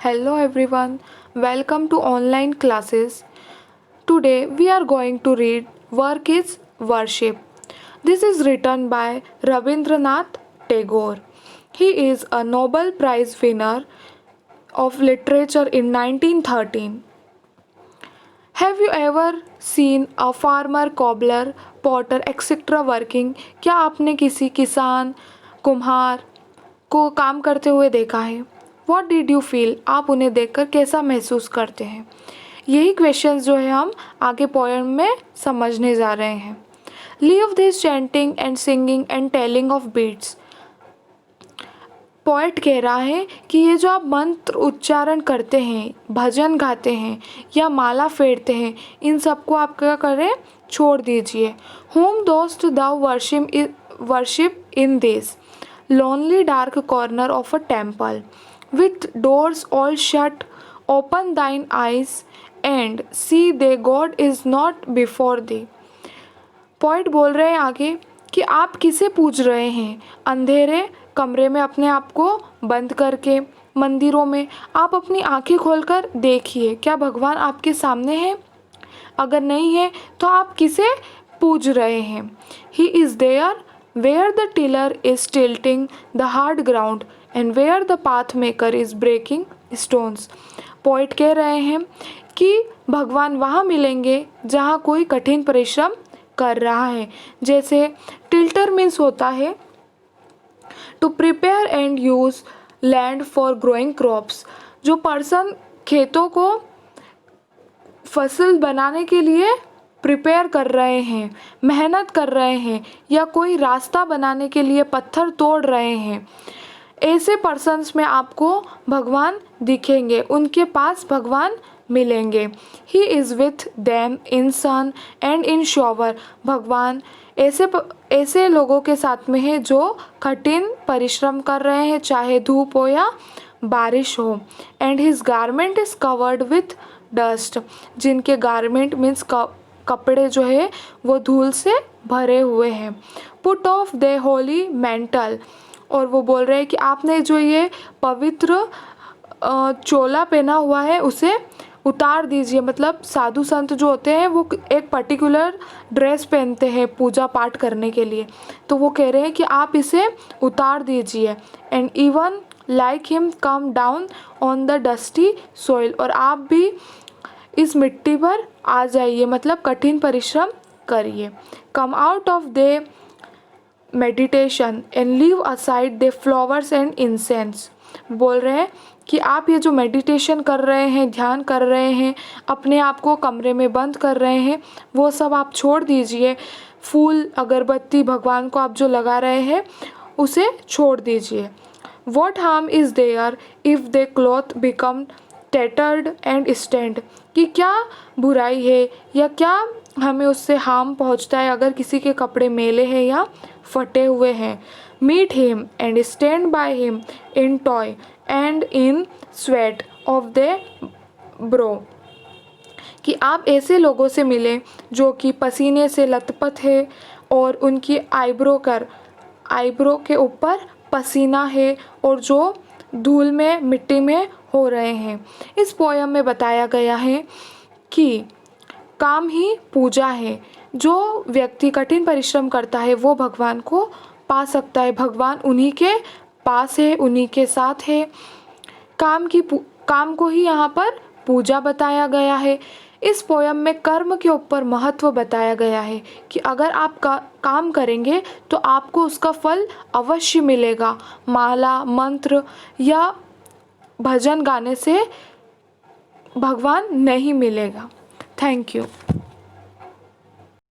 Hello everyone, welcome to online classes. Today we are going to read Work is Worship. This is written by Rabindranath Tagore. He is a Nobel Prize winner of literature in 1913. Have you ever seen a farmer, cobbler, potter, etc. working? क्या आपने किसी किसान, कुम्हार को काम करते हुए देखा है? What did you feel? आप उन्हें देखकर कैसा महसूस करते हैं? यही क्वेश्चंस जो है हम आगे पोएम में समझने जा रहे हैं. Leave this chanting and singing and telling of beats. Poet कह रहा है कि ये जो आप मंत्र उच्चारण करते हैं, भजन गाते हैं या माला फेरते हैं, इन सबको आप क्या करें? छोड़ दीजिए. Whom dost thou worship in this lonely dark corner of a temple, with doors all shut? Open thine eyes and see thy God is not before thee. Poet बोल रहे हैं आगे कि आप किसे पूज रहे हैं? अंधेरे कमरे में अपने आप को बंद करके, मंदिरों में आप अपनी आंखें खोलकर देखिए, क्या भगवान आपके सामने है? अगर नहीं है तो आप किसे पूज रहे हैं? He is there where the tiller is tilting the hard ground and where the path maker is breaking stones. Poet कह रहे हैं कि भगवान वहाँ मिलेंगे जहाँ कोई कठिन परिश्रम कर रहा है. जैसे टिल्टर मीन्स होता है to prepare and use land for growing crops. जो पर्सन खेतों को फसल बनाने के लिए प्रिपेयर कर रहे हैं, मेहनत कर रहे हैं, या कोई रास्ता बनाने के लिए पत्थर तोड़ रहे हैं, ऐसे पर्सन्स में आपको भगवान दिखेंगे, उनके पास भगवान मिलेंगे. He is with them in sun and in shower. भगवान ऐसे लोगों के साथ में है जो कठिन परिश्रम कर रहे हैं, चाहे धूप हो या बारिश हो. And his garment is covered with dust. जिनके गारमेंट मीन्स कपड़े जो है वो धूल से भरे हुए हैं. Put off the Holi mental. और वो बोल रहे हैं कि आपने जो ये पवित्र चोला पहना हुआ है उसे उतार दीजिए. मतलब साधु संत जो होते हैं वो एक पर्टिकुलर ड्रेस पहनते हैं पूजा पाठ करने के लिए, तो वो कह रहे हैं कि आप इसे उतार दीजिए. And even like him come down on the dusty soil. और आप भी इस मिट्टी पर आ जाइए, मतलब कठिन परिश्रम करिए. Come out of the meditation and leave aside the flowers and incense. बोल रहे हैं कि आप ये जो मेडिटेशन कर रहे हैं, ध्यान कर रहे हैं, अपने आप को कमरे में बंद कर रहे हैं, वो सब आप छोड़ दीजिए. फूल अगरबत्ती भगवान को आप जो लगा रहे हैं उसे छोड़ दीजिए. What harm is there if the cloth become tattered and stand. कि क्या बुराई है या क्या हमें उससे हार्म पहुंचता है अगर किसी के कपड़े मेले हैं या फटे हुए हैं. Meet him and stand by him in toil and in sweat of the brow. कि आप ऐसे लोगों से मिलें जो कि पसीने से लथपथ है और उनकी आईब्रो के ऊपर पसीना है और जो धूल में मिट्टी में हो रहे हैं. इस पोयम में बताया गया है कि काम ही पूजा है. जो व्यक्ति कठिन परिश्रम करता है वो भगवान को पा सकता है. भगवान उन्हीं के पास है, उन्हीं के साथ है. काम को ही यहाँ पर पूजा बताया गया है. इस पोयम में कर्म के ऊपर महत्व बताया गया है कि अगर आप काम करेंगे तो आपको उसका फल अवश्य मिलेगा. माला, मंत्र या भजन गाने से भगवान नहीं मिलेगा. Thank you.